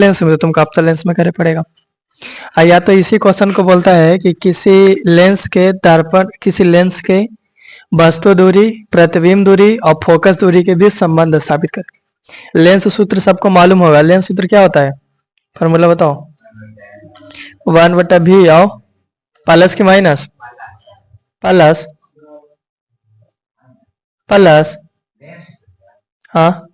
Lens में, तो तुमको अवतल लेंस में करे पड़ेगा। या तो इसी क्वेश्चन को बोलता है कि किसी लेंस के दर्पण, किसी लेंस के वस्तु दूरी, प्रतिबिंब दूरी और फोकस दूरी के बीच संबंध स्थापित कर। लेंस सूत्र सबको मालूम होगा। लेंस सूत्र क्या होता है, फॉर्मूला बताओ। 1/v और प्लस की माइनस, प्लस प्लस, हाँ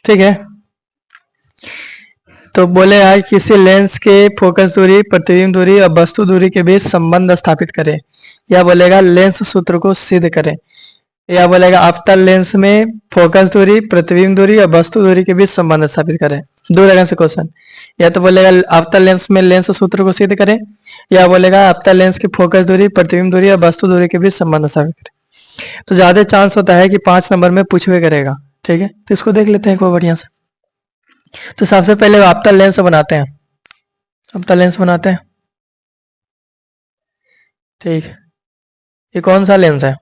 ठीक है। तो बोलेगा किसी लेंस के फोकस दूरी, प्रतिबिंब दूरी और वस्तु दूरी के बीच संबंध स्थापित करें, या बोलेगा लेंस सूत्र को सिद्ध करें, या बोलेगा अवतल लेंस में फोकस दूरी, प्रतिबिंब दूरी और वस्तु दूरी के बीच संबंध स्थापित करें। दो जगह से क्वेश्चन, या तो बोलेगा अवतल लेंस में लेंस सूत्र को सिद्ध करें, या बोलेगा अवतल लेंस की फोकस दूरी, प्रतिबिंब दूरी और वस्तु दूरी के बीच संबंध स्थापित करें। तो ज्यादा चांस होता है कि 5 नंबर में पूछवे करेगा। ठीक है, तो इसको देख लेते हैं एक बार बढ़िया से। तो सबसे पहले अवतल लेंस बनाते हैं, अवतल लेंस बनाते हैं। ठीक, ये कौन सा लेंस है,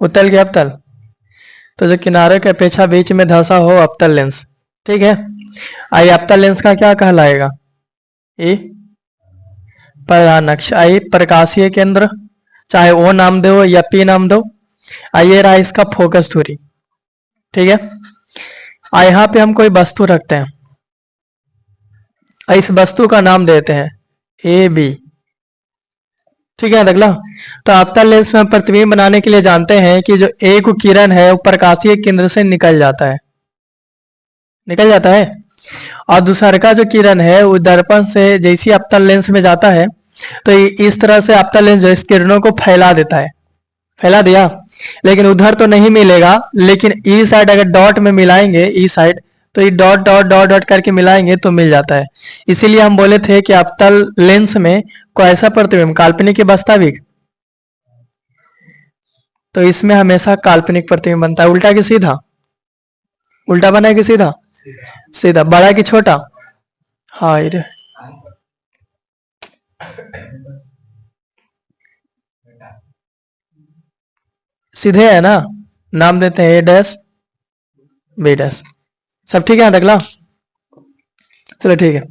उत्तल के अवतल। तो जो किनारे के अपेक्षा बीच में धंसा हो अवतल लेंस। ठीक है, आई अवतल लेंस का क्या कहलाएगा, ए प्रधान अक्ष, आई प्रकाशीय केंद्र, चाहे ओ नाम दो या पी नाम दो। आइए रहा इसका फोकस दूरी। ठीक है, यहाँ पे हम कोई वस्तु रखते हैं, इस वस्तु का नाम देते हैं ए बी। ठीक है अगला, तो अवतल लेंस में हम प्रतिबिंब बनाने के लिए जानते हैं कि जो एक किरण है वो प्रकाशीय केंद्र से निकल जाता है, निकल जाता है, और दूसरा का जो किरण है वो दर्पण से जैसे अवतल लेंस में जाता है तो इस तरह से अवतल लेंस जो इस किरणों को फैला देता है, फैला दिया, लेकिन उधर तो नहीं मिलेगा, लेकिन ई साइड अगर डॉट में मिलाएंगे, ई साइड, तो ये डॉट डॉट डॉट डॉट करके मिलाएंगे तो मिल जाता है। इसीलिए हम बोले थे कि अवतल लेंस में कोई ऐसा प्रतिबिंब, काल्पनिक या वास्तविक, तो इसमें हमेशा काल्पनिक प्रतिबिंब बनता है। उल्टा कि सीधा, उल्टा बना है कि सीधा, सीधा, बड़ा कि छोटा, हाँ रे सीधे है ना, नाम देते हैं ए डैश बी डैश। सब ठीक है अगला, चलो ठीक है।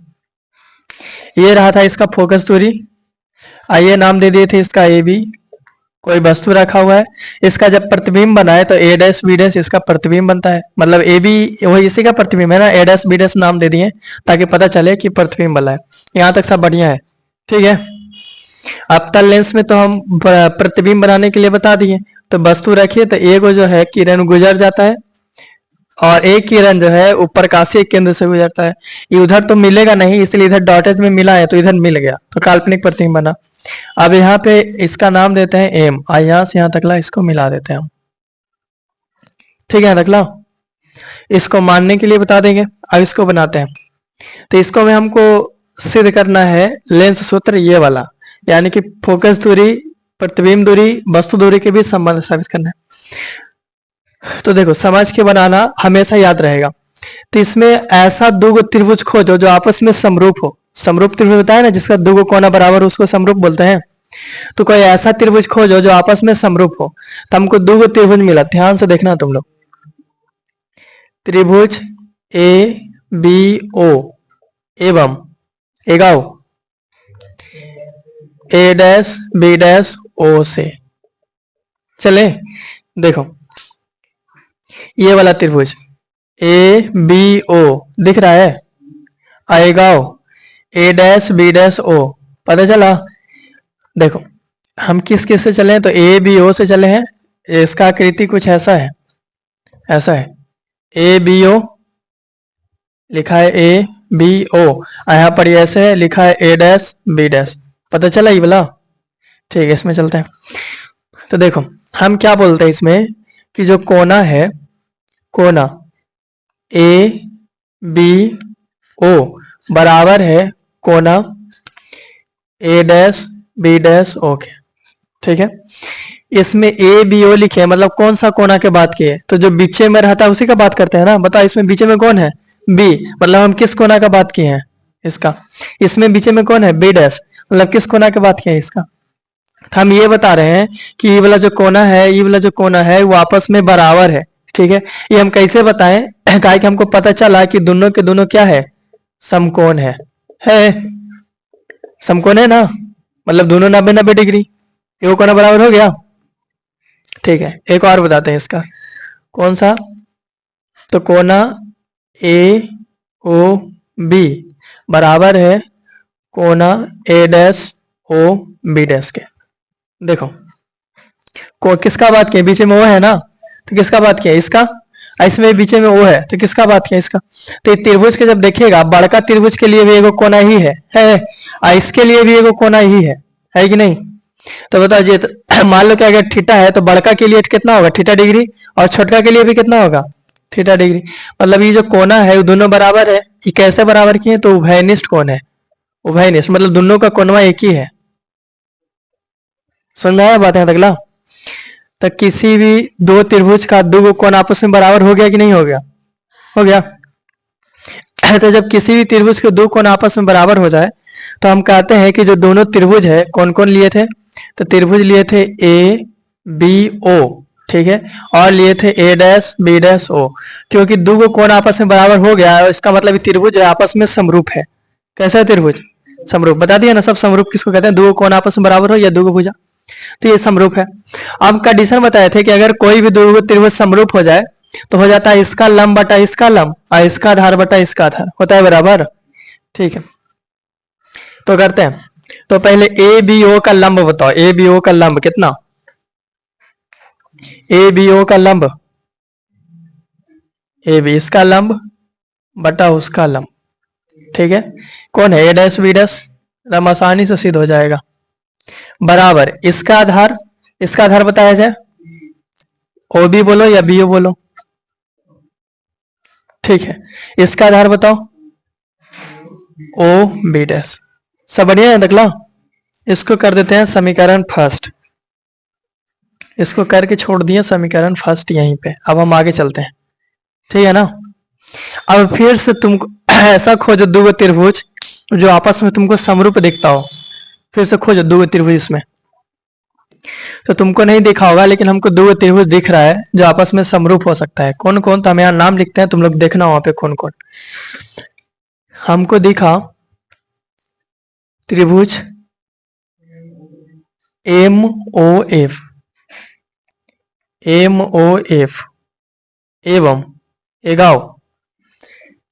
ये रहा था इसका फोकस दूरी, आइए नाम दे दिए थे इसका ए बी। कोई वस्तु रखा हुआ है, इसका जब प्रतिबिंब बना है तो ए डैश बी डैश इसका प्रतिबिंब बनता है, मतलब ए बी वही इसी का प्रतिबिंब है ना, ए डैश बी डैश नाम दे दिए ताकि पता चले कि प्रतिबिंब बना है। यहाँ तक सब बढ़िया है। ठीक है, अवतल लेंस में तो हम प्रतिबिंब बनाने के लिए बता दिए, तो वस्तु रखिए तो एक जो है किरण गुजर जाता है और एक किरण जो है वो प्रकाशीय केंद्र से गुजरता है। ये उधर तो मिलेगा नहीं, इसलिए इधर डॉटेज में मिला है तो इधर मिल गया, तो काल्पनिक प्रतिबिंब बना। अब यहाँ पे इसका नाम देते हैं एम, और यहाँ से यहाँ तकला इसको मिला देते हैं हम। ठीक है तकला, इसको मानने के लिए बता देंगे। अब इसको बनाते हैं, तो इसको में हमको सिद्ध करना है लेंस सूत्र ये वाला, यानी कि फोकस दूरी, प्रतिबिंब दूरी, वस्तु दूरी के बीच संबंध स्थापित करना है। तो देखो समझ के बनाना, हमेशा याद रहेगा। तो इसमें ऐसा दो त्रिभुज खोजो जो आपस में समरूप हो। समरूप त्रिभुज होता है ना जिसका दो कोना बराबर, उसको समरूप बोलते हैं। तो कोई ऐसा त्रिभुज खोजो जो आपस में समरूप हो। तो हमको दो त्रिभुज मिला, ध्यान से देखना तुम लोग। त्रिभुज ए बी ओ एवं एगाओ ए डैश बी डैश ओ से। चले देखो ये वाला त्रिभुज ए बी ओ दिख रहा है, आएगाओ ए डैश बी डैश ओ, पता चला। देखो हम किस किस से चले हैं, तो ए बी ओ से चले हैं। इसका आकृति कुछ ऐसा है, ऐसा है, ए बी ओ लिखा है, ए बी ओ, यहाँ पर ऐसे है लिखा है ए डैश बी डैश, पता चला ये वाला। ठीक है, इसमें चलते हैं। तो देखो हम क्या बोलते हैं इसमें कि जो कोना है, कोना ए बी ओ बराबर है कोना ए डैश बी डैश ओ के। ठीक है, इसमें ए बी ओ लिखे, मतलब कौन सा कोना के बात किए, तो जो बीचे में रहता है उसी का बात करते हैं ना। बताओ इसमें बीचे में कौन है, बी, मतलब हम किस कोना का बात किए हैं इसका। इसमें बीचे में कौन है, बी डैश, मतलब किस कोना के बात किए हैं इसका। तो हम ये बता रहे हैं कि ये वाला जो कोना है, ये वाला जो कोना है वो आपस में बराबर है। ठीक है, ये हम कैसे बताएं? काहे कि हमको पता चला कि दोनों के दोनों क्या है, समकोण है समकोण है ना, मतलब दोनों 90-90 डिग्री, ये कोना बराबर हो गया। ठीक है, एक और बताते हैं इसका, कौन सा? तो कोना ए ओ बी बराबर है कोना A dash O B dash के। देखो को किसका बात किया, बीच में ओ है ना, तो किसका बात किया, इसका। इसमें बीच में ओ है तो किसका बात किया, इसका। तो ये त्रिभुज के जब देखिएगा, बड़का त्रिभुज के लिए भी एगो कोना ही है और इसके लिए भी एगो कोना ही है कि नहीं? तो बताओ जी, तो मान लो कि अगर थीटा है तो बड़का के लिए कितना होगा, थीटा डिग्री, और छोटका के लिए भी कितना होगा, थीटा डिग्री। मतलब ये जो कोना है वो दोनों बराबर है। ये कैसे बराबर किए, तो उभयनिष्ठ कोण है। उभयनिष्ठ मतलब दोनों का कोनवा एक ही है। समझ में आया बात है अगला? तो किसी भी दो त्रिभुज का दो कोण आपस में बराबर हो गया कि नहीं हो गया, हो गया। तो जब किसी भी त्रिभुज के दो कोण आपस में बराबर हो जाए तो हम कहते हैं कि जो दोनों त्रिभुज है, कौन कौन लिए थे, तो त्रिभुज लिए थे ए बी ओ, ठीक है, और लिए थे ए डैश बी डैश ओ। क्योंकि दो कोण आपस में बराबर हो गया है, इसका मतलब त्रिभुज है आपस में समरूप है। कैसा है त्रिभुज, समरूप। बता दिया ना सब, समरूप किसको कहते हैं, दो कोण आपस में बराबर हो या दो भुजा, तो ये समरूप है। अब कंडीशन बताए थे कि अगर कोई भी दो त्रिभुज समरूप हो जाए तो हो जाता है इसका लंब बटा इसका लंब और इसका आधार बटा इसका आधार, होता है बराबर। ठीक है, तो करते हैं। तो पहले ए बी ओ का लंब बताओ, ए बी ओ का लंब कितना, ए बी ओ का लंब, ए बी इसका लंब बटा उसका लंब। ठीक है, कौन है, ए डैश बी डैश, एकदम आसानी से सिद्ध हो जाएगा। बराबर इसका आधार, इसका आधार बताया जाए, ओ बी बोलो या बी ओ बोलो। ठीक है, इसका आधार बताओ, ओ बी डैश। सब बढ़िया है अगला? इसको कर देते हैं समीकरण फर्स्ट, इसको करके छोड़ दिए समीकरण फर्स्ट यहीं पे। अब हम आगे चलते हैं, ठीक है ना। अब फिर से तुमको ऐसा खोजो दो त्रिभुज जो आपस में तुमको समरूप दिखता हो, फिर से खोजो दो त्रिभुज इसमें। तो तुमको नहीं दिखा होगा लेकिन हमको दो त्रिभुज दिख रहा है जो आपस में समरूप हो सकता है। कौन कौन, तो हम यहाँ नाम लिखते हैं, तुम लोग देखना वहां पे कौन कौन। हमको दिखा त्रिभुज M O F, M O F एवं एगाओ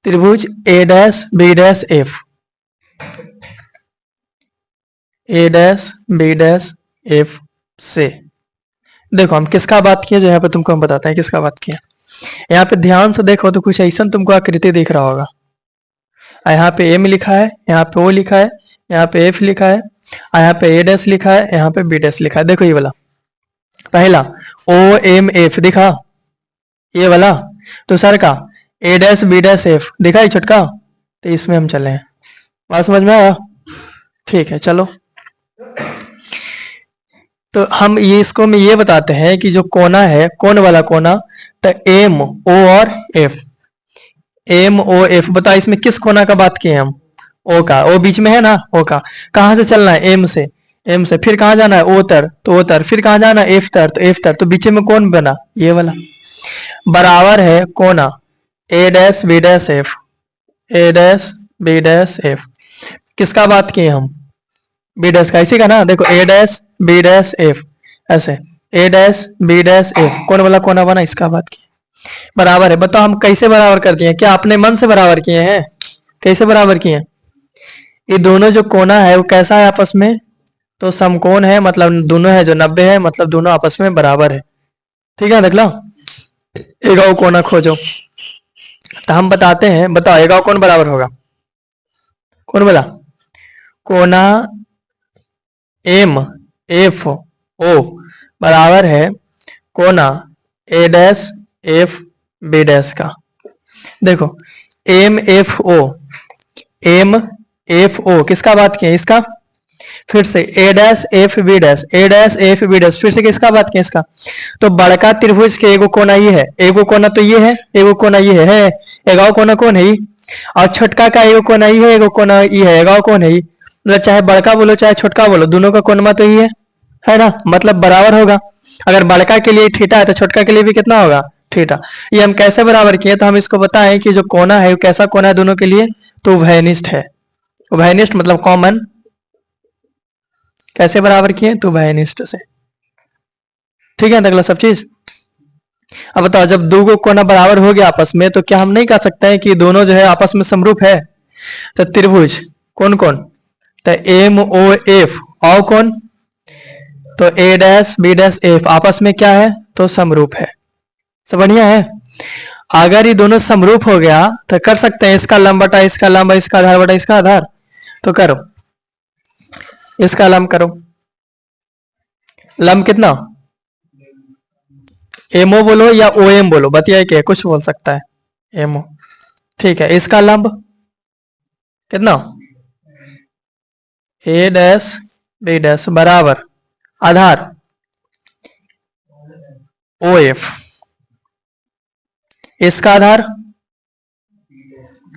त्रिभुज A dash B dash F, A dash B dash F से। देखो हम किसका बात किया, जो यहाँ पे तुमको हम बताते हैं किसका बात किया। यहाँ पे ध्यान से देखो तो कुछ ऐसा तुमको आकृति दिख रहा होगा। यहाँ पे एम लिखा है, यहाँ पे ओ लिखा है, यहाँ पे एफ लिखा है, यहाँ पे ए डैश लिखा है, यहाँ पे बी डैश लिखा है। देखो ये वाला पहला ओ एम एफ दिखा, ये वाला। दूसरा का ए डैश बी डैश एफ दिखा, ये छोटका। तो इसमें हम चले हैं, बात समझ में आया? ठीक है, चलो। तो हम ये इसको में ये बताते हैं कि जो कोना है, कौन वाला कोना, तो एम ओ और एफ, एम ओ एफ। बताओ इसमें किस कोना का बात किए हम, ओ का। ओ बीच में है ना, ओ का। कहां से चलना है, एम से, एम से। फिर कहां जाना है, ओ तर, तो ओ तर। फिर कहां जाना है, एफ तर, तो एफ तर। तो बीच में कौन बना, ये वाला। बराबर है कोना A dash B dash F, A dash B dash F. किसका बात किए हम, बी डैश का, इसी का ना। देखो ए डैश बी डैश एफ, ऐसे ए डैश बी डैश एफ, कौन वाला कोना बना, इसका बात किए। बराबर है। बताओ हम कैसे बराबर कर दिए, क्या अपने मन से बराबर किए हैं, कैसे बराबर किए? ये दोनों जो कोना है वो कैसा है आपस में, तो समकोण है, मतलब दोनों है जो 90 है, मतलब दोनों आपस में बराबर है। ठीक है, देख लो। एगाओ कोना खोजो, तो हम बताते हैं। बताओ एगाओ कौन बराबर होगा, कौन बोला, कोना एम एफ ओ बराबर है कोना A dash F B dash का। देखो M F O, M F O किसका बात किया, इसका। फिर से A dash F B dash, A dash F B dash, फिर से किसका बात किया, इसका। तो बड़का त्रिभुज के एगो कोना ये है, एगो कोना तो ये है, एगो कोना ये है। एगाओ कोना कौन है, और छोटका का एगो कोना ये है, एगो कोना ये है। एगाओ कौन है, मतलब चाहे बड़का बोलो चाहे छोटका बोलो, दोनों का कोनमा तो ये है। है ना, मतलब बराबर होगा। अगर बड़का के लिए थीटा है तो छोटका के लिए भी कितना होगा, थीटा। ये हम कैसे बराबर किए, तो हम इसको बताएं कि जो कोना है वो कैसा कोना है दोनों के लिए, तो उभयनिष्ठ है। उभयनिष्ठ मतलब कॉमन। कैसे बराबर किए, तो उभयनिष्ठ से। ठीक है, अगला सब चीज। अब बताओ, जब दो को कोना बराबर हो गया आपस में, तो क्या हम नहीं कह सकते हैं कि दोनों जो है आपस में समरूप है। तो त्रिभुज कौन कौन, तो एम ओ एफ, और कौन, तो ए डैश बी डैश एफ आपस में क्या है, तो समरूप है। सब बढ़िया है। अगर ये दोनों समरूप हो गया तो कर सकते हैं इसका लंब बटा इसका लंब, इसका आधार बटा इसका आधार। तो करो, इसका लंब करो। लंब कितना, एमओ बोलो या ओ एम बोलो, बतिया के कुछ बोल सकता है, एमओ। ठीक है, इसका लंब कितना, ए डैश बी डैश बराबर आधार ओ एफ, इसका आधार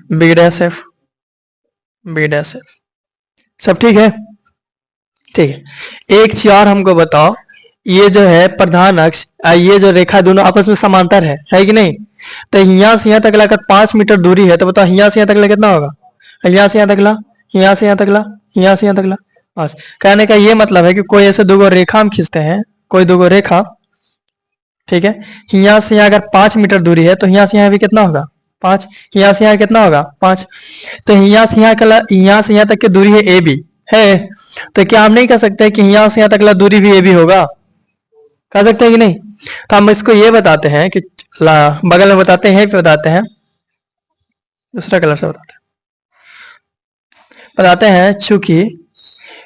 B dash F, B dash F. सब ठीक है। ठीक है, एक चीज और हमको बताओ, ये जो है प्रधान अक्ष, ये जो रेखा दोनों आपस में समांतर है कि नहीं। तो यहाँ से यहाँ तक अगर 5 मीटर दूरी है, तो बताओ यहाँ से यहाँ तक कितना होगा, यहाँ से यहाँ तक ला, यहाँ से यहाँ तक ला, यहाँ से यहाँ तक ला। बस कहने का ये मतलब है कि कोई ऐसे दो रेखा हम खींचते हैं, कोई दो रेखा, ठीक है, यहाँ से यहाँ अगर 5 मीटर दूरी है, तो यहाँ से यहाँ भी कितना होगा, 5। यहाँ से यहाँ कितना होगा, 5। तो यहाँ से यहाँ तक की दूरी है ए बी है, तो क्या हम नहीं कह सकते कि यहाँ से यहाँ तक ला दूरी भी ए बी होगा, कह सकते हैं कि नहीं। तो हम इसको ये बताते हैं कि बगल में बताते हैं, बताते हैं दूसरा कलर से बताते हैं चूंकि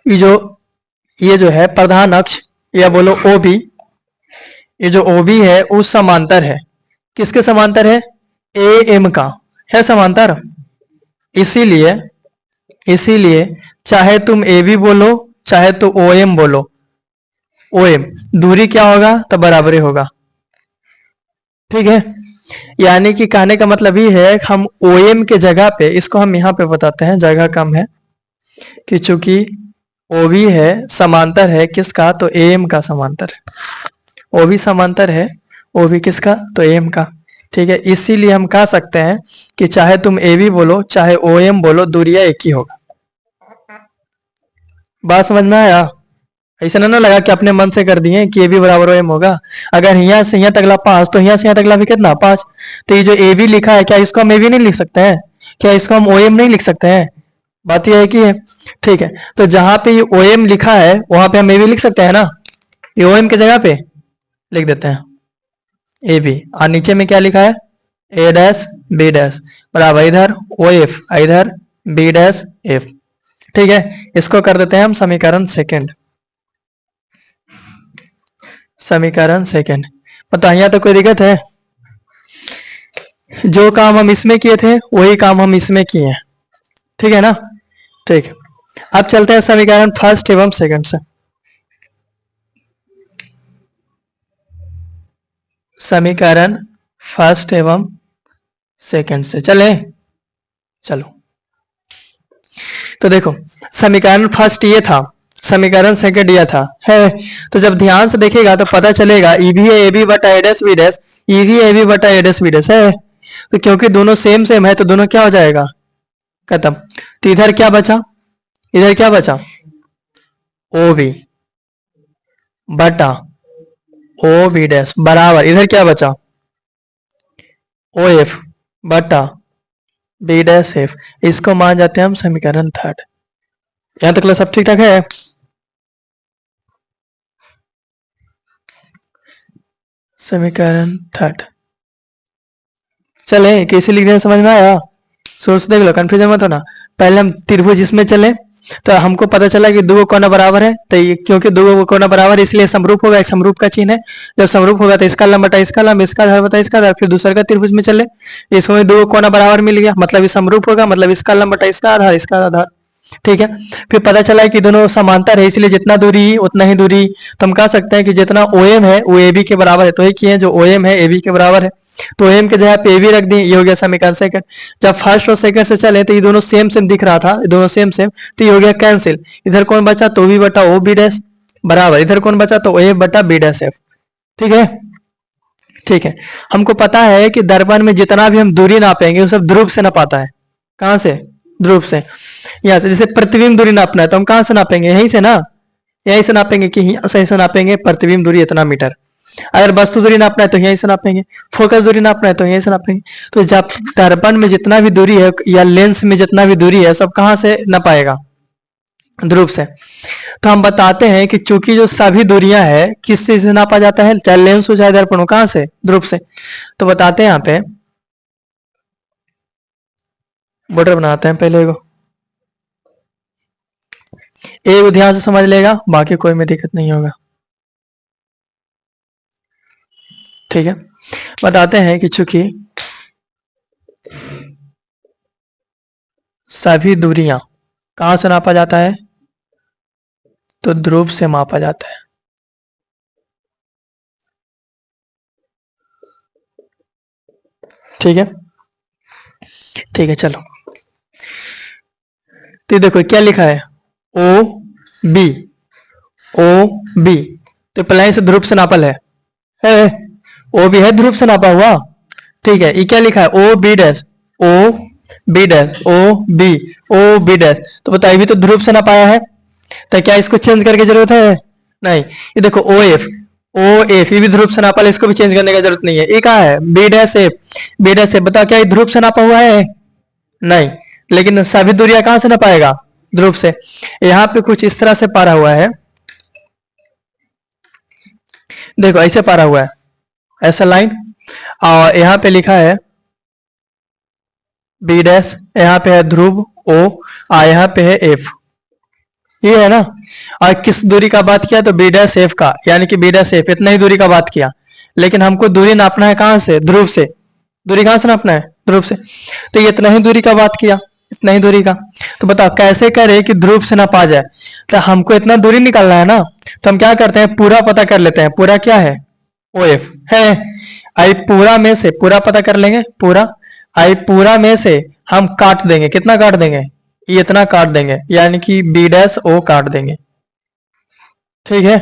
ये जो है प्रधान अक्ष या बोलो ओ बी, ये जो ओ बी है उस समांतर है, किसके समांतर है, ए एम का है समांतर। इसीलिए चाहे तुम ए बी बोलो चाहे तो ओ एम बोलो, ओ एम दूरी क्या होगा, तो बराबरी होगा। ठीक है, यानी कि कहने का मतलब ये है हम ओ एम के जगह पे, इसको हम यहाँ पे बताते हैं, जगह कम है, कि चूंकि ओ बी है समांतर है किसका, तो ए एम का समांतर है। ओ बी समांतर है ओ बी किसका, तो ए एम का। ठीक है, इसीलिए हम कह सकते हैं कि चाहे तुम ए बी बोलो चाहे ओ एम बोलो, दूरिया एक ही होगा। बात समझ में आया। ऐसा ना लगा कि अपने मन से कर दिए कि ए बी बराबर ओ एम होगा। अगर यहाँ से यहाँ तकला 5, तो यहाँ से यहाँ तकला भी कितना, 5। तो ये जो ए बी लिखा है, क्या इसको हम ए बी नहीं लिख सकते हैं, क्या इसको हम ओ एम नहीं लिख सकते हैं, बात यह है कि है। ठीक है, तो जहां पे ये ओ एम लिखा है वहां पे हम ए बी लिख सकते हैं ना, ये ओ एम की जगह पे लिख देते हैं ए बी, और नीचे में क्या लिखा है, ए डैश बी डैश बराबर इधर ओ एफ, इधर बी डैश एफ। ठीक है, इसको कर देते हैं हम समीकरण सेकंड, समीकरण सेकंड। पता यहाँ तो कोई दिक्कत है, जो काम हम इसमें किए थे वही काम हम इसमें किए हैं, ठीक है ना। ठीक, अब चलते हैं समीकरण फर्स्ट एवं सेकंड से। समीकरण फर्स्ट एवं सेकंड से चले, चलो। तो देखो, समीकरण फर्स्ट ये था, समीकरण सेकंड ये था है। तो जब ध्यान से देखेगा तो पता चलेगा ई भी ए बी बटा ए डैश बी डैश, ई भी ए बी बटा ए डैश बी डैश है। तो क्योंकि दोनों सेम सेम है तो दोनों क्या हो जाएगा, खत्म। तो इधर क्या बचा, इधर क्या बचा, ओ बी बटा ओ बी डैश बराबर इधर क्या बचा, ओ एफ बटा बी डैश एफ। इसको मान जाते हैं हम समीकरण थर्ड। यहां तक सब ठीक ठाक है। समीकरण थर्ड चले, कैसे लिख दें, समझ में आया, सोच देख लो, कंफ्यूजन मत होना। पहले हम त्रिभुज इसमें चले, तो हमको पता चला कि दो कोना बराबर है, तो ये क्योंकि दो कोना बराबर इसलिए समरूप होगा, एक समरूप का चिन्ह है। जब समरूप होगा तो इसका लंब बटा इसका लंब, इसका आधार बटा इसका आधार। फिर दूसरे का त्रिभुज में चले, इसमें दो कोना बराबर मिल गया, मतलब ये समरूप होगा, मतलब इसका लंब बटा इसका आधार, इसका आधार। ठीक है, फिर पता चला है कि दोनों समांतर है, इसलिए जितना दूरी उतना ही दूरी। तो हम कह सकते हैं कि जितना ओ एम है वो ए बी के बराबर है, तो एक ही है जो ओ एम है ए बी के बराबर है। तो ओ एम के जगह पे ए बी रख दी, ये हो गया समीकरण सेकंड। जब फर्स्ट और सेकंड से चले तो ये दोनों सेम सेम दिख रहा था, ये दोनों सेम सेम, तो ये हो गया कैंसिल। इधर कौन बचा, तो बी बटा ओ बी डैश, बराबर, इधर कौन बचा, तो ए बटा बी डैश एफ। ठीक है, ठीक है। हमको पता है कि दर्पण में जितना भी हम दूरी नापेंगे वो सब ध्रुव से नापाता है। कहाँ से, ध्रुव से। यहाँ से जैसे प्रतिबिंब दूरी नापना है तो हम कहाँ से नापेंगे, यहीं से ना, यहीं से नापेंगे कि यहाँ से नापेंगे प्रतिबिंब दूरी इतना मीटर। अगर वस्तु दूरी नापना है तो यहीं से नापेंगे, फोकस दूरी नापना है तो यहीं से नापेंगे। तो जब दर्पण में जितना भी दूरी है या लेंस में जितना भी दूरी है सब कहाँ से नापाएगा, ध्रुव से। तो हम बताते हैं कि चूंकि जो सभी दूरियां है किस चीज से नापा जाता है, चाहे लेंस हो चाहे दर्पण हो, कहाँ से, ध्रुव से। तो बताते हैं यहाँ पे, बॉर्डर बनाते हैं पहले को, एक ध्यान से समझ लेगा, बाकी कोई में दिक्कत नहीं होगा। ठीक है, बताते हैं कि चूंकि सभी दूरियां कहां से नापा जाता है, तो ध्रुव से मापा जाता है। ठीक है, ठीक है, चलो। तो देखो क्या लिखा है, ओ बी, ओ बी, तो पहले से ध्रुव से नापल है, ओ बी है ध्रुव से नापा हुआ। ठीक है, ये क्या लिखा है, O B dash, O B dash, O B, O B dash. तो बताइए भी तो ध्रुव से नापाया है, तो क्या इसको चेंज करके जरूरत है, नहीं। ये देखो ओ एफ, ओ एफ ये भी ध्रुव से नापा, इसको भी चेंज करने की जरूरत नहीं है। ये कहा है B dash F, B dash F, बताओ क्या ये ध्रुव से नापा हुआ है, नहीं। लेकिन सभी दूरियां कहां से नापाएगा, ध्रुव से। यहाँ पे कुछ इस तरह से पारा हुआ है, देखो ऐसे पारा हुआ है, ऐसा लाइन, और यहाँ पे लिखा है बी डैश, यहाँ पे है ध्रुव ओ, और यहाँ पे है एफ, ये है ना। और किस दूरी का बात किया, तो बी डैश एफ का, यानी कि बी डैश एफ, इतना ही दूरी का बात किया। लेकिन हमको दूरी नापना है कहां से, ध्रुव से। दूरी कहां से नापना है, ध्रुव से। तो ये इतना ही दूरी का बात किया, इतना ही दूरी का। तो बताओ कैसे करे कि ध्रुव से नापा जाए, तो हमको इतना दूरी निकालना है ना, तो हम क्या करते हैं, पूरा पता कर लेते हैं। पूरा क्या है, ओ एफ है, आई पूरा में से पूरा पता कर लेंगे, पूरा आई पूरा में से हम काट देंगे, कितना काट देंगे, ये इतना काट देंगे, यानी कि बी डैश ओ काट देंगे। ठीक है,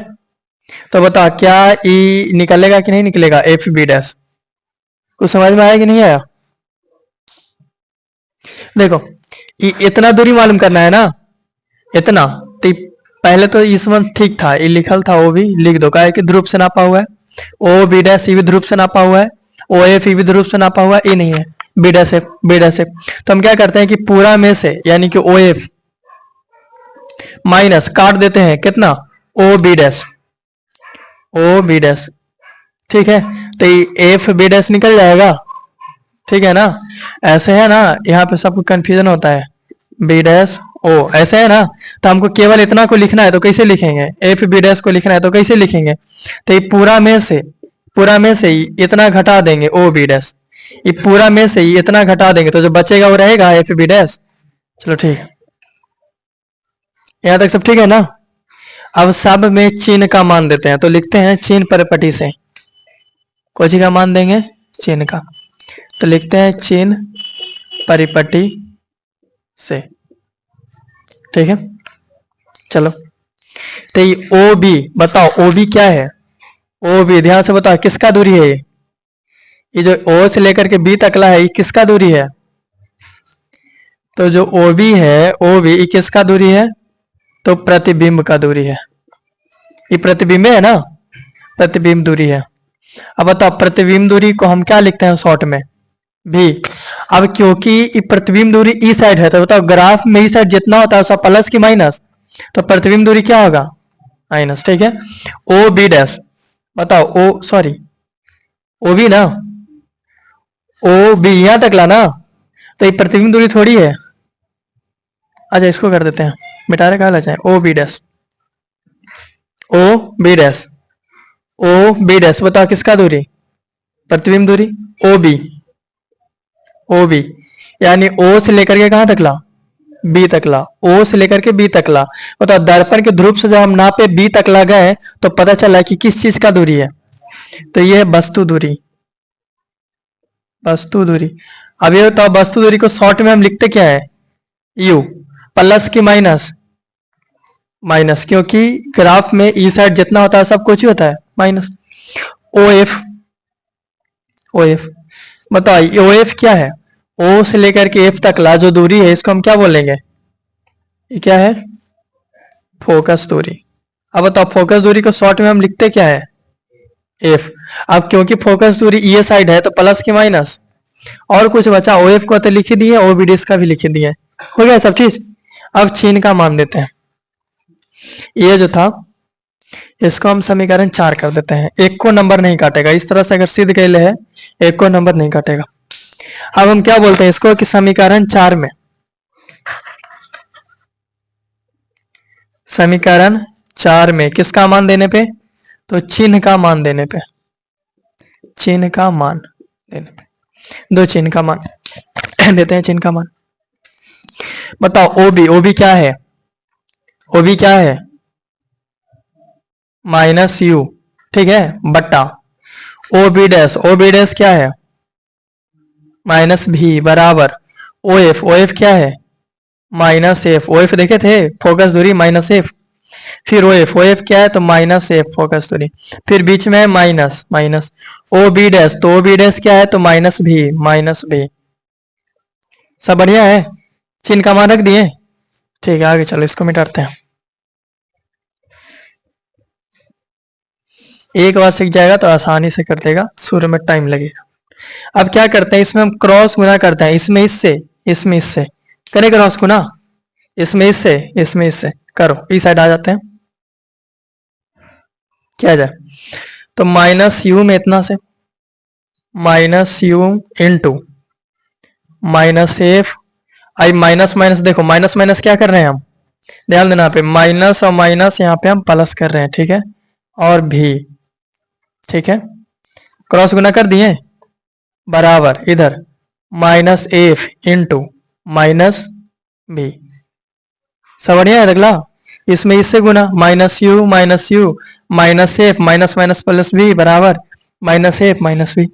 तो बता क्या ई निकलेगा कि नहीं निकलेगा, एफ बी डैश। कुछ समझ में आया कि नहीं आया। देखो इतना दूरी मालूम करना है ना, इतना। तो पहले तो इसमें ठीक था, ये लिखल था, वो भी लिख दो, क्या कि ध्रुव से नापा हुआ है। ओ बी डैश भी ध्रुव से नापा हुआ है, ओ एफ भी ध्रुव से नापा हुआ है, ये नहीं है B dash F, B dash F. तो हम क्या करते हैं कि पूरा में से, यानी कि ओ एफ माइनस काट देते हैं कितना, O B dash, O B dash. ठीक है, तो एफ बी डैश निकल जाएगा। ठीक है ना, ऐसे है ना, यहाँ पे सबको कंफ्यूजन होता है, बी डैश ओ ऐसे है ना। तो हमको केवल इतना को लिखना है तो कैसे लिखेंगे, एफ बी डैश को लिखना है तो कैसे लिखेंगे, तो ये पूरा में से, पूरा में से ही इतना घटा देंगे ओ बी डैश, ये पूरा में से ही इतना घटा देंगे, तो जो बचेगा वो रहेगा एफ बी डैश। चलो ठीक है, यहाँ तक सब ठीक है ना। अब सब में चिन्ह का मान देते हैं, तो लिखते हैं चिन्ह परिपटी से, कोची का मान देंगे, चिन्ह का। तो लिखते हैं चिन्ह परिपटी से। ठीक है, चलो। तो ये ओ बी, बताओ ओ बी क्या है, ओ बी ध्यान से बताओ किसका दूरी है, ये जो ओ से लेकर के बी तकला है ये किसका दूरी है, तो जो ओ बी है, ओ बी ये किसका दूरी है, तो प्रतिबिंब का दूरी है। ये प्रतिबिंब है ना, प्रतिबिंब दूरी है। अब बताओ प्रतिबिंब दूरी को हम क्या लिखते हैं शॉर्ट में, भी। अब क्योंकि ये प्रतिबिंब दूरी ई साइड है, तो बताओ ग्राफ में ई साइड जितना होता है उसका प्लस की माइनस, तो प्रतिबिंब दूरी क्या होगा, माइनस। ठीक है, ओ बी डैश, बताओ ओ सॉरी ओ बी ना, ओ बी यहां तक ला ना, तो ये प्रतिबिंब दूरी थोड़ी है। अच्छा इसको कर देते हैं, मिटा रहे कहा चाहे, O B dash, O B dash, O B dash, बताओ किसका दूरी, प्रतिबिंब दूरी, ओ बी, ओ बी, यानी ओ से लेकर के कहां तक ला, बी तक ला, ओ से लेकर के बी तक ला। बताओ दर्पण के ध्रुव से जब हम नापे बी तक ला गए तो पता चला कि किस चीज का दूरी है, तो ये है वस्तु दूरी, वस्तु दूरी। अब ये बताओ वस्तु दूरी को शॉर्ट में हम लिखते क्या है, यू, प्लस की माइनस, माइनस, क्योंकि ग्राफ में ई साइड जितना होता है सब कुछ ही होता है minus. O F, O F बताओ ओ एफ क्या है? ओ से लेकर के एफ तक ला जो दूरी है इसको हम क्या बोलेंगे? ये क्या है? फोकस दूरी। अब बताओ फोकस दूरी को शॉर्ट में हम लिखते क्या है? एफ। अब क्योंकि फोकस दूरी ये साइड है तो प्लस की माइनस, और कुछ बचा? ओ एफ को तो लिख ही दिए, ओ बी डी का भी लिख ही दिए, हो गया सब चीज। अब चीन का मान देते हैं। ये जो था इसको हम समीकरण 4 कर देते हैं, एक को नंबर नहीं काटेगा। इस तरह से अगर सिद्ध कैले है एक को नंबर नहीं काटेगा। अब हम क्या बोलते हैं इसको कि समीकरण 4 में, समीकरण 4 में किसका मान देने पे? तो चिन्ह का मान देने पे, चिन्ह का मान देने पे, दो चिन्ह का मान देते हैं, चिन्ह का मान। बताओ ओबी, ओबी क्या है? ओबी क्या है? माइनस यू, ठीक है, बट्टा O B dash, O B dash क्या है? माइनस भी, बराबर ओ एफ, ओ एफ क्या है? माइनस एफ, ओ एफ देखे थे फोकस दूरी माइनस एफ, फिर ओ एफ क्या है? तो माइनस एफ फोकस दूरी, फिर बीच में है minus minus O B dash, तो ओ बी डैश क्या है? तो माइनस भी, माइनस भी। सब बढ़िया है, चिन्ह का मान रख दिए, ठीक है आगे चलो इसको मिटाते हैं। एक बार सीख जाएगा तो आसानी से कर देगा, शुरू में टाइम लगेगा। अब क्या करते हैं इसमें हम क्रॉस गुना करते हैं, इसमें इससे, इसमें इससे करें क्रॉस गुना, इसमें इससे, इसमें इससे करो, इस साइड आ जाते हैं, क्या आ जाए? तो माइनस यू में इतना से, minus you into minus F, I minus minus देखो, माइनस माइनस क्या कर रहे हैं हम, ध्यान देना पे, माइनस और माइनस यहाँ पे हम प्लस कर रहे हैं, ठीक है, और भी, ठीक है, क्रॉस गुना कर दिए, बराबर इधर minus F into minus B. सब बढ़िया है अगला, इसमें इससे गुना, minus U minus F minus minus plus B बराबर माइनस एफ माइनस बी।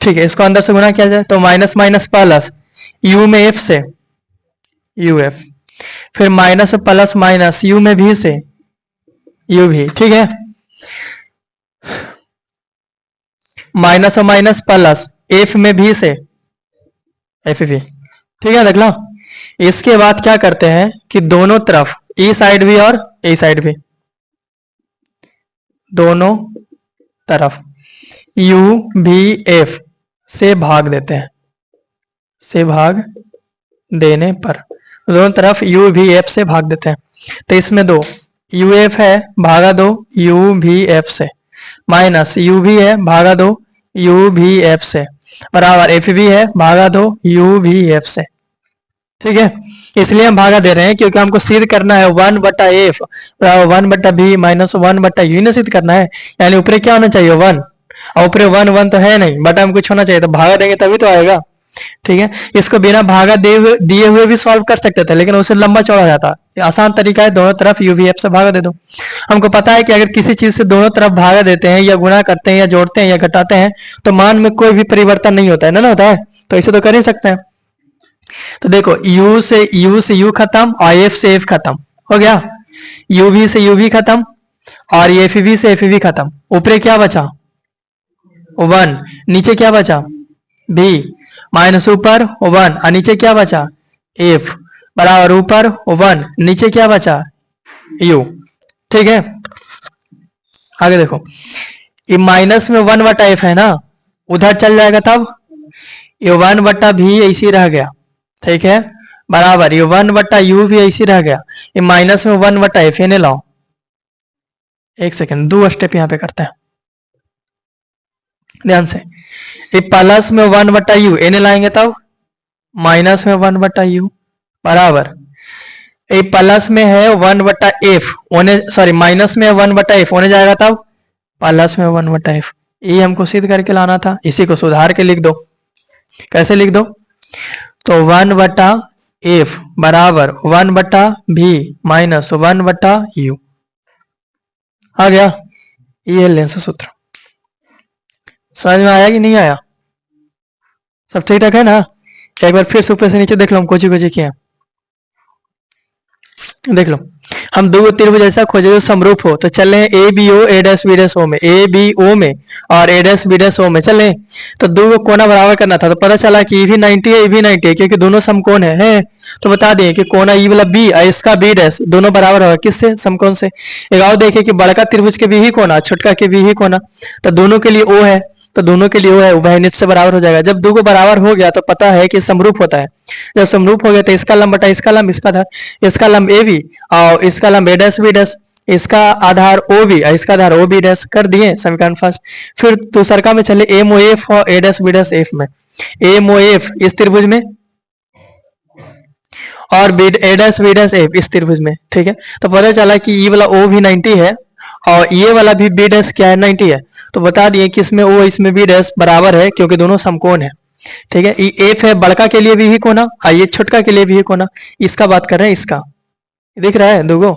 ठीक है, इसको अंदर से गुना किया जाए तो माइनस माइनस प्लस, यू में एफ से यू एफ, फिर माइनस प्लस माइनस यू में भी से यू भी, ठीक है, माइनस और माइनस प्लस एफ में भी से एफ भी, ठीक है अगला। इसके बाद क्या करते हैं कि दोनों तरफ ई साइड भी और ए साइड भी, दोनों तरफ यू भी एफ से भाग देते हैं, से भाग देने पर दोनों तरफ यू भी एफ से भाग देते हैं। तो इसमें दो यू एफ है भागा दो यू भी एफ से, माइनस यू भी है भागा दो यू भी एफ से, बराबर एफ भी है भागा दो यू भी एफ से, ठीक है। इसलिए हम भागा दे रहे हैं क्योंकि हमको सिद्ध करना है 1 बटा एफ बराबर 1 बटा बी माइनस 1 बटा यू ने सिद्ध करना है, यानी ऊपर क्या होना चाहिए 1, और ऊपर 1 1 तो है नहीं, बटा में कुछ होना चाहिए, तो भागा देंगे तभी तो आएगा, ठीक है। इसको बिना भागा दिए हुए भी सॉल्व कर सकते थे, लेकिन उससे लंबा चौड़ा जाता। आसान तरीका है, दोनों तरफ यू वी एफ से भागा दे दो। हमको पता है कि अगर किसी चीज से दोनों तरफ भागा देते हैं या गुणा करते हैं या जोड़ते हैं या घटाते हैं तो मान में कोई भी परिवर्तन नहीं होता है ना, होता है, तो इसे तो कर ही सकते हैं। तो देखो यू से यू खत्म और एफ से एफ खत्म हो गया, यू भी से यू भी खत्म और एफ भी से एफ भी खत्म, ऊपर क्या बचा 1, नीचे क्या बचा भी, माइनस ऊपर 1 और नीचे क्या बचा एफ, बराबर ऊपर 1 नीचे क्या बचा यू, ठीक है। आगे देखो, ये माइनस में 1 बटा एफ है ना, उधर चल जाएगा तब ये 1 बटा भी ऐसी रह गया, ठीक है, बराबर ये 1 बटा यू भी ऐसी रह गया, ये माइनस में 1 बटा एफ ने लाओ, एक सेकेंड दो स्टेप यहाँ पे करते हैं ध्यान से, ये प्लस में 1 बटा यू एने लाएंगे तब माइनस में 1 बटा यू बराबर, ये प्लस में है 1 बटा एफ ओने, सॉरी माइनस में 1 बटा एफ होने जाएगा तब प्लस में 1 बटा एफ, ये हमको सिद्ध करके लाना था, इसी को सुधार के लिख दो। कैसे लिख दो, तो 1 बटा एफ बराबर 1 बटा भी माइनस 1 बटा यू, आ गया, ये लेंस सूत्र। समझ में आया कि नहीं आया, सब ठीक ठाक है ना। एक बार फिर से ऊपर से नीचे देख लो हम कोची कोची किए। देख लो, हम दो त्रिभुज ऐसा खोजे जो समरूप हो, तो चले A B O A dash B dash O में, ए बी ओ में और A dash B dash O में चले। तो दो को कोना बराबर करना था, तो पता चला कि ई भी 90 है, ई भी 90 है, क्योंकि दोनों समकोण है। तो बता दें कि कोना ई वाला बी और इसका बी डैश दोनों बराबर होगा किससे? समकोण से। एक और देखिए कि बड़का त्रिभुज के भी ही कोना, छोटका के भी ही कोना, तो दोनों के लिए ओ है, तो दोनों के लिए वो है, उभयनिष्ठ से बराबर हो जाएगा। जब दो को बराबर हो गया तो पता है कि समरूप होता है। जब समरूप हो गया तो इसका लंब बटा इसका लंब, इसका आधार, इसका लंब ए बी और इसका लंब ए डैश बी डैश, इसका आधार ओ बी और इसका आधार ओ बी डैश कर दिए समीकरण फर्स्ट। फिर दूसरका में चले एम ओ एफ और A dash B dash F में, एम ओ एफ इस त्रिभुज में और बी ए डैश बी डैश एफ इस त्रिभुज में, ठीक है। तो पता चला कि ये वाला ओ भी 90 है और ये वाला भी बी डैश क्या है? 90 है। तो बता दिए कि इसमें ओ इसमें बी डैश बराबर है, क्योंकि दोनों समकोण है, ठीक है। ये एफ है बड़का के लिए भी ही कोना और ये छोटका के लिए भी ही कोना, इसका बात कर रहे हैं, इसका दिख रहा है दोगो,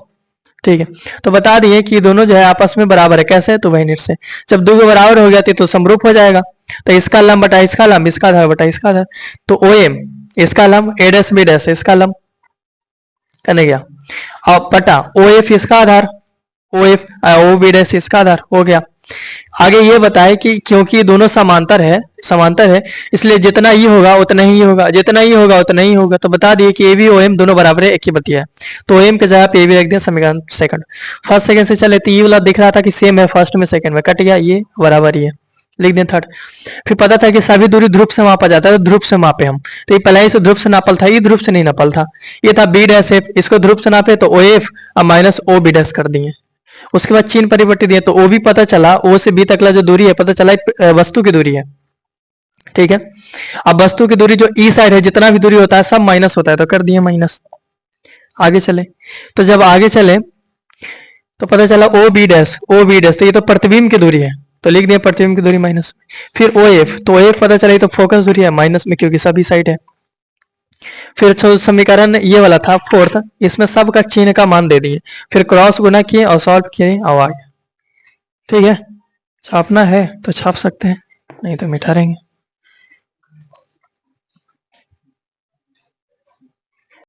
ठीक है। तो बता दिए कि दोनों जो है आपस में बराबर है, कैसे? तो वही से जब दो को बराबर हो जाती तो समरूप हो जाएगा। तो इसका लंब बटा इसका लंब, इसका आधार बटा इसका आधार, तो ओ एम इसका लंब ए डैश बी डैश इसका लंब करने गया और बटा ओ एफ इसका आधार, O F O B dash इसका आधार हो गया। आगे ये बताए कि क्योंकि दोनों समांतर है इसलिए जितना ही होगा उतना ही होगा, जितना ही होगा उतना ही होगा। तो बता दिए कि ए बी ओ एम दोनों बराबर है, एक ही बतिया है, तो ओ एम के जगह पे ए बी रख दिया समीकरण सेकंड। फर्स्ट सेकंड से चले तो ये वाला दिख रहा था कि सेम है, फर्स्ट में सेकंड में कट गया, ये बराबर ही है, लिख दें थर्ड। फिर पता था कि सभी दूरी ध्रुव से मापा जाता है, तो ध्रुव से मापे हम, तो ये पहले ही से ध्रुव से नापल था, ये ध्रुव से नहीं नापल था, ये था बी डैश एफ, इसको ध्रुव से नापे तो ओ एफ और माइनस ओ बी डैश कर दिए। उसके बाद चिन्ह परिवर्तित दिए तो ओ भी पता चला, ओ से बी तकला जो दूरी है पता चला वस्तु की दूरी है, ठीक है। अब वस्तु की दूरी जो ई साइड है जितना भी दूरी होता है सब माइनस होता है, तो कर दिए माइनस। आगे चले, तो जब आगे चले तो पता चला ओ बी डैश, तो ये तो प्रतिबिंब की दूरी है, तो लिख दिया प्रतिबिंब की दूरी माइनस। फिर ओ एफ, तो ओ एफ पता चला ये तो फोकस दूरी है माइनस में, क्योंकि सभी साइड है। फिर समीकरण ये वाला था फोर्थ, इसमें सब का चिन्ह का मान दे दिए, फिर क्रॉस गुना किए और सॉल्व किए और आ गया, ठीक है। छापना है तो छाप सकते हैं, नहीं तो मिठा रहेंगे।